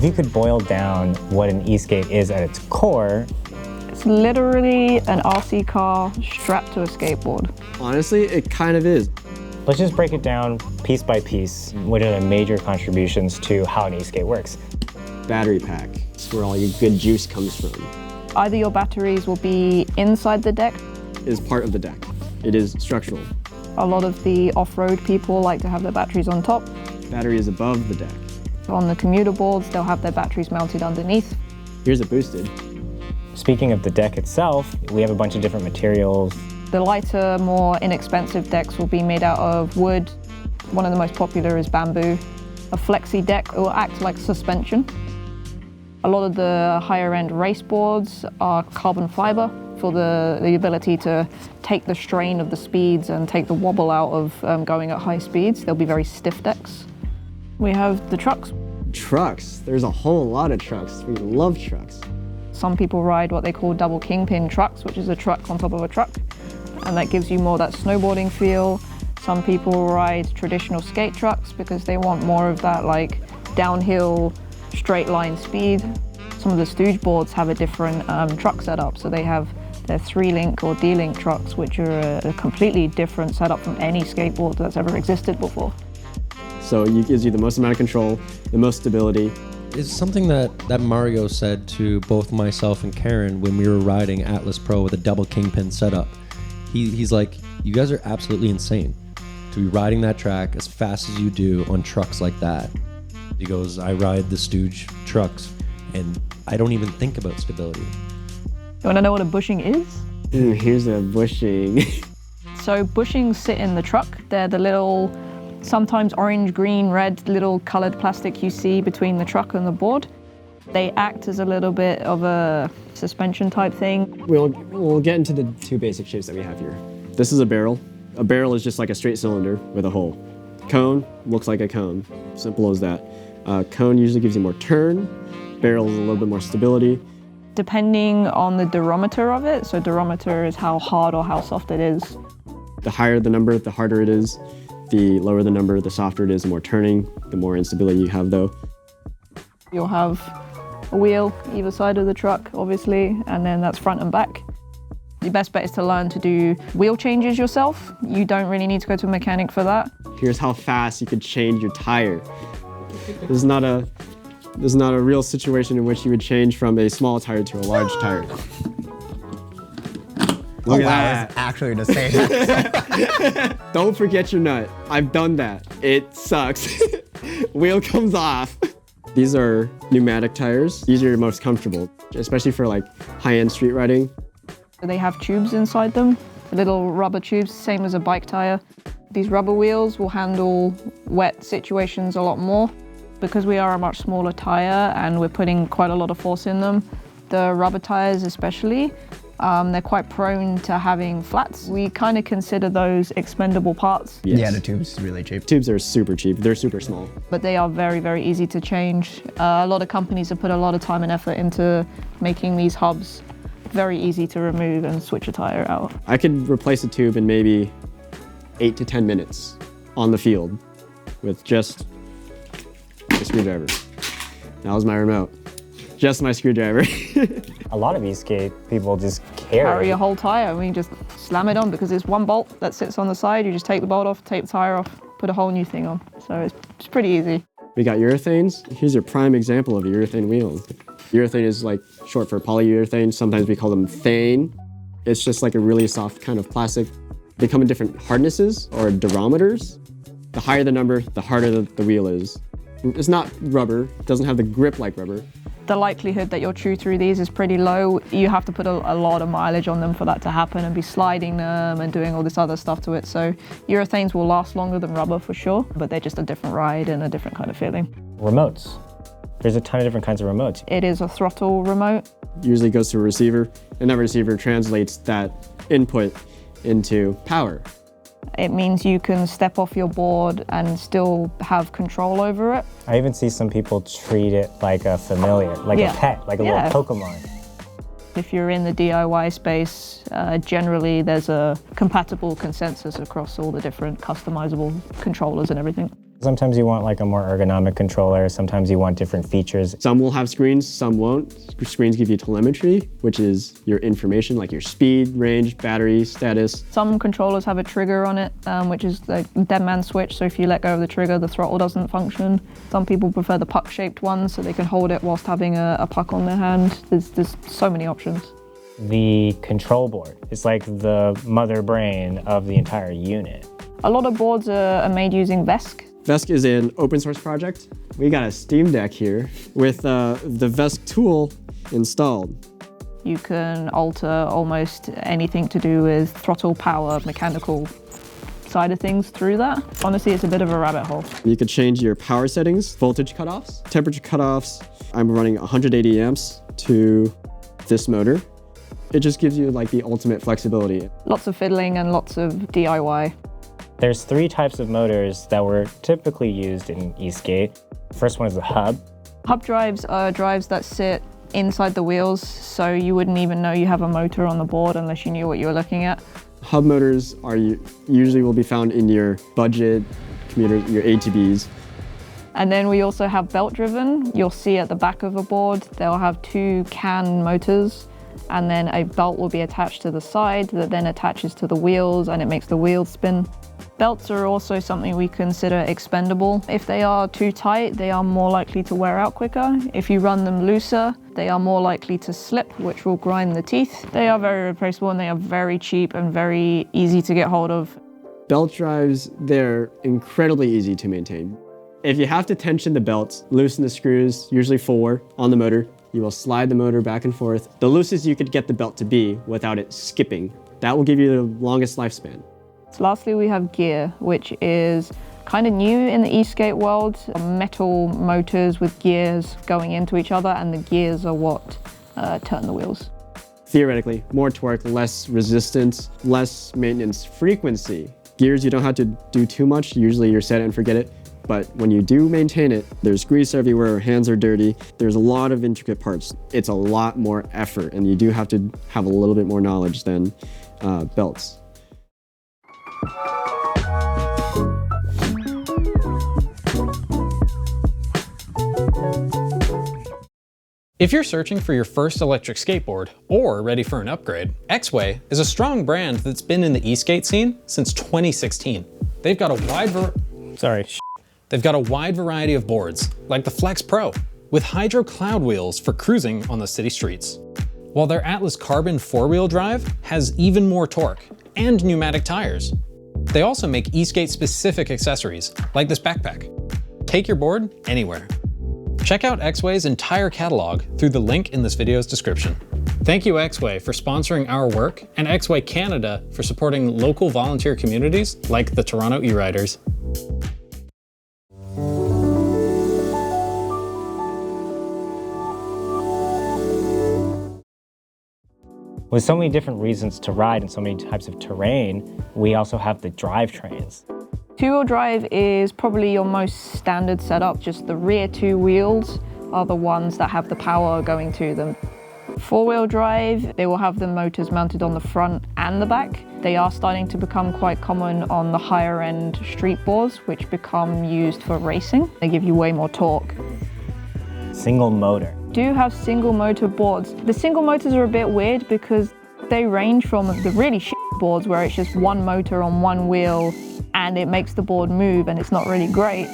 you could boil down what an e-skate is at its core, it's literally an RC car strapped to a skateboard. Honestly, it kind of is. let's just break it down piece by piece. What are the major contributions to how an e-skate works? Battery pack. It's where all your good juice comes from. Either your batteries will be inside the deck. It is part of the deck. It is structural. A lot of the off-road people like to have their batteries on top. Battery is above the deck. On the commuter boards, they'll have their batteries mounted underneath. Here's a boosted. Speaking of the deck itself, we have a bunch of different materials. The lighter, more inexpensive decks will be made out of wood. One of the most popular is bamboo. A flexi deck will act like suspension. A lot of the higher-end race boards are carbon fiber for the ability to take the strain of the speeds and take the wobble out of going at high speeds. They'll be very stiff decks. We have the trucks. Trucks. There's a whole lot of trucks. We love trucks. Some people ride what they call double kingpin trucks, which is a truck on top of a truck, and that gives you more that snowboarding feel. Some people ride traditional skate trucks because they want more of that like downhill, straight line speed. Some of the stooge boards have a different truck setup, so they have their 3-link or D-link trucks, which are a completely different setup from any skateboard that's ever existed before. So it gives you the most amount of control, the most stability. It's something that Mario said to both myself and Karen when we were riding Atlas Pro with a double kingpin setup. He's like, you guys are absolutely insane to be riding that track as fast as you do on trucks like that. He goes, I ride the stooge trucks and I don't even think about stability. You want to know what a bushing is? Here's a bushing. So bushings sit in the truck. They're the little, sometimes orange, green, red, little colored plastic you see between the truck and the board. They act as a little bit of a suspension type thing. We'll get into the two basic shapes that we have here. This is a barrel. A barrel is just like a straight cylinder with a hole. Cone looks like a cone. Simple as that. Cone usually gives you more turn. Barrel is a little bit more stability. Depending on the durometer of it, so durometer is how hard or how soft it is. The higher the number, the harder it is. The lower the number, the softer it is, the more turning, the more instability you have though. You'll have a wheel either side of the truck, obviously, and then that's front and back. Your best bet is to learn to do wheel changes yourself. You don't really need to go to a mechanic for that. Here's how fast you could change your tire. This is not a real situation in which you would change from a small tire to a large tire. Look at that. That's actually to say that. Don't forget your nut. I've done that. It sucks. Wheel comes off. These are pneumatic tires. These are your most comfortable, especially for like high-end street riding. They have tubes inside them, little rubber tubes, same as a bike tire. These rubber wheels will handle wet situations a lot more. Because we are a much smaller tire and we're putting quite a lot of force in them, the rubber tires especially, they're quite prone to having flats. We kind of consider those expendable parts. Yes. Yeah, the tube's really cheap. Tubes are super cheap. They're super small. But they are very, very easy to change. A lot of companies have put a lot of time and effort into making these hubs very easy to remove and switch a tire out. I could replace a tube in maybe 8 to 10 minutes on the field with just a screwdriver. That was my remote. Just my screwdriver. A lot of e-skate people just Carry a whole tire and we just slam it on because it's one bolt that sits on the side. You just take the bolt off, take the tire off, put a whole new thing on. So it's pretty easy. We got urethanes. Here's your prime example of a urethane wheel. Urethane is like short for polyurethane. Sometimes we call them thane. It's just like a really soft kind of plastic. They come in different hardnesses or durometers. The higher the number, the harder the wheel is. It's not rubber, it doesn't have the grip like rubber. The likelihood that you'll chew through these is pretty low. You have to put a lot of mileage on them for that to happen and be sliding them and doing all this other stuff to it. So urethanes will last longer than rubber for sure, but they're just a different ride and a different kind of feeling. Remotes. There's a ton of different kinds of remotes. It is a throttle remote. Usually goes to a receiver, and that receiver translates that input into power. It means you can step off your board and still have control over it. I even see some people treat it like a familiar, like a pet, like a little Pokemon. If you're in the DIY space, generally there's a compatible consensus across all the different customizable controllers and everything. Sometimes you want like a more ergonomic controller, sometimes you want different features. Some will have screens, some won't. Screens give you telemetry, which is your information like your speed, range, battery, status. Some controllers have a trigger on it, which is the dead man switch, so if you let go of the trigger, the throttle doesn't function. Some people prefer the puck-shaped ones, so they can hold it whilst having a puck on their hand. There's so many options. The control board is like the mother brain of the entire unit. A lot of boards are made using VESC. VESC is an open source project. We got a Steam Deck here with the VESC tool installed. You can alter almost anything to do with throttle power, mechanical side of things through that. Honestly, it's a bit of a rabbit hole. You could change your power settings, voltage cutoffs, temperature cutoffs. I'm running 180 amps to this motor. It just gives you like the ultimate flexibility. Lots of fiddling and lots of DIY. There's 3 types of motors that were typically used in ESK8. First one is the hub. Hub drives are drives that sit inside the wheels, so you wouldn't even know you have a motor on the board unless you knew what you were looking at. Hub motors are usually will be found in your budget commuters, your ATVs. And then we also have belt driven. You'll see at the back of a board, they'll have 2 can motors, and then a belt will be attached to the side that then attaches to the wheels and it makes the wheels spin. Belts are also something we consider expendable. If they are too tight, they are more likely to wear out quicker. If you run them looser, they are more likely to slip, which will grind the teeth. They are very replaceable and they are very cheap and very easy to get hold of. Belt drives, they're incredibly easy to maintain. If you have to tension the belts, loosen the screws, usually 4, on the motor. You will slide the motor back and forth. The loosest you could get the belt to be without it skipping. That will give you the longest lifespan. So lastly, we have gear, which is kind of new in the e-skate world. Metal motors with gears going into each other, and the gears are what turn the wheels. Theoretically, more torque, less resistance, less maintenance frequency. Gears, you don't have to do too much. Usually you're set it and forget it. But when you do maintain it, there's grease everywhere, hands are dirty. There's a lot of intricate parts. It's a lot more effort, and you do have to have a little bit more knowledge than belts. If you're searching for your first electric skateboard or ready for an upgrade, X-Way is a strong brand that's been in the e-skate scene since 2016. They've got a wide variety of boards, like the Flex Pro, with Hydro Cloud wheels for cruising on the city streets. While their Atlas Carbon 4-wheel drive has even more torque and pneumatic tires. They also make e-skate specific accessories, like this backpack. Take your board anywhere. Check out X-Way's entire catalog through the link in this video's description. Thank you X-Way for sponsoring our work, and X-Way Canada for supporting local volunteer communities like the Toronto E-Riders. With so many different reasons to ride and so many types of terrain, we also have the drivetrains. Two-wheel drive is probably your most standard setup. Just the rear 2 wheels are the ones that have the power going to them. 4-wheel drive, they will have the motors mounted on the front and the back. They are starting to become quite common on the higher end street boards, which become used for racing. They give you way more torque. Single motor. Do have single motor boards. The single motors are a bit weird because they range from the really shit boards where it's just one motor on one wheel and it makes the board move and it's not really great.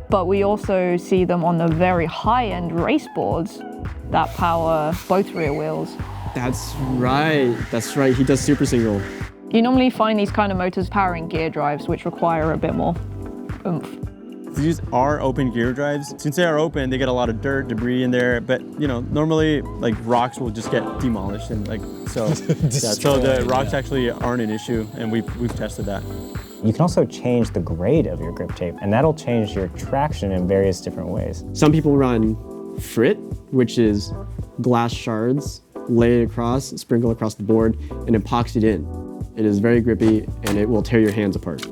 But we also see them on the very high-end race boards that power both rear wheels. That's right, he does super single. You normally find these kind of motors powering gear drives, which require a bit more oomph. These are open gear drives. Since they are open, they get a lot of dirt, debris in there, but you know, normally like rocks will just get demolished and so the rocks actually aren't an issue, and we've tested that. You can also change the grade of your grip tape, and that'll change your traction in various different ways. Some people run frit, which is glass shards laid across, sprinkled across the board, and epoxied in. It is very grippy, and it will tear your hands apart.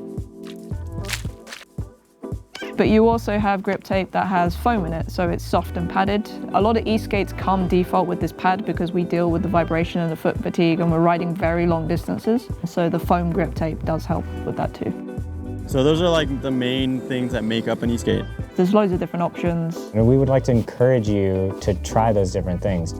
But you also have grip tape that has foam in it, so it's soft and padded. A lot of e-skates come default with this pad because we deal with the vibration and the foot fatigue and we're riding very long distances. So the foam grip tape does help with that too. So those are like the main things that make up an e-skate. There's loads of different options. And we would like to encourage you to try those different things.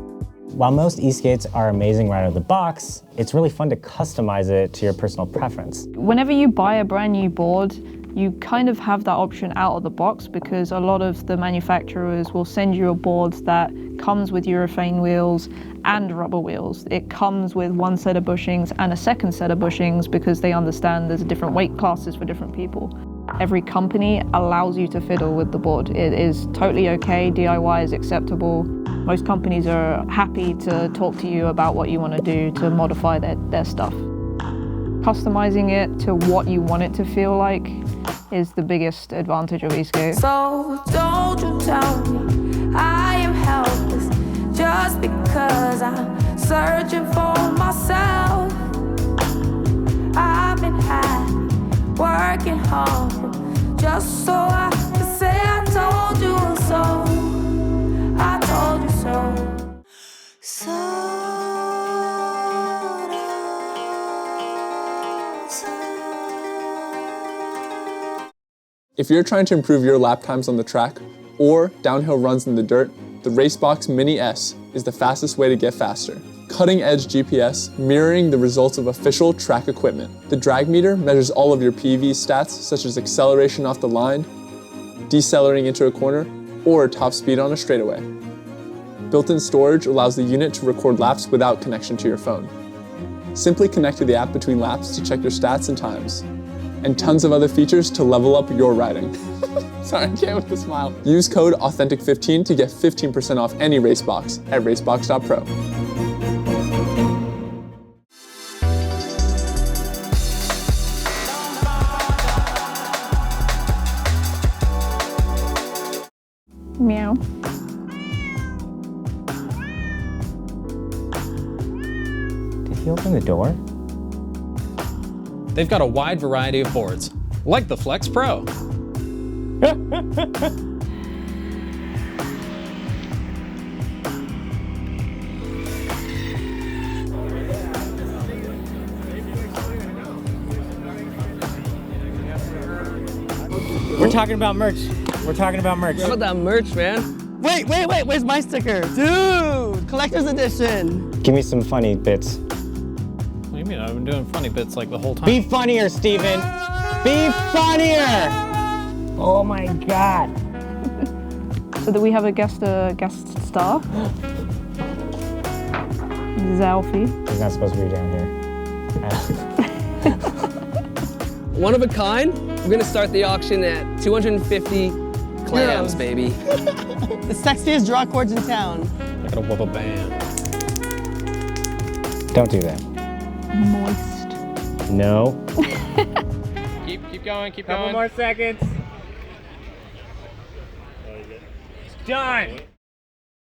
While most e-skates are amazing right out of the box, it's really fun to customize it to your personal preference. Whenever you buy a brand new board, you kind of have that option out of the box because a lot of the manufacturers will send you a board that comes with urethane wheels and rubber wheels. It comes with one set of bushings and a second set of bushings because they understand there's different weight classes for different people. Every company allows you to fiddle with the board. It is totally okay, DIY is acceptable. Most companies are happy to talk to you about what you want to do to modify their stuff. Customizing it to what you want it to feel like is the biggest advantage of e-skate. So don't you tell me I am helpless just because I'm searching for myself. I've been happy, working hard just so I can say I told you so. I told you so. If you're trying to improve your lap times on the track or downhill runs in the dirt, the Racebox Mini S is the fastest way to get faster. Cutting-edge GPS mirroring the results of official track equipment. The drag meter measures all of your PV stats such as acceleration off the line, decelerating into a corner, or top speed on a straightaway. Built-in storage allows the unit to record laps without connection to your phone. Simply connect to the app between laps to check your stats and times. And tons of other features to level up your riding. Sorry, I can't with a smile. Use code AUTHENTIC15 to get 15% off any Racebox at racebox.pro. Meow. Did he open the door? They've got a wide variety of boards, like the Flex Pro. We're talking about merch. We're talking about merch. How about that merch, man? Wait, where's my sticker? Dude, collector's edition. Give me some funny bits. What do you mean? I've been doing funny bits like the whole time. Be funnier, Steven. Be funnier. Oh my God. So that we have a guest star. Zalfie. He's not supposed to be down here. One of a kind. We're gonna start the auction at 250 clams, baby. The sexiest draw cords in town. I gotta whoop a band. Don't do that. Moist. No. Keep going, keep going. Couple more seconds. Done.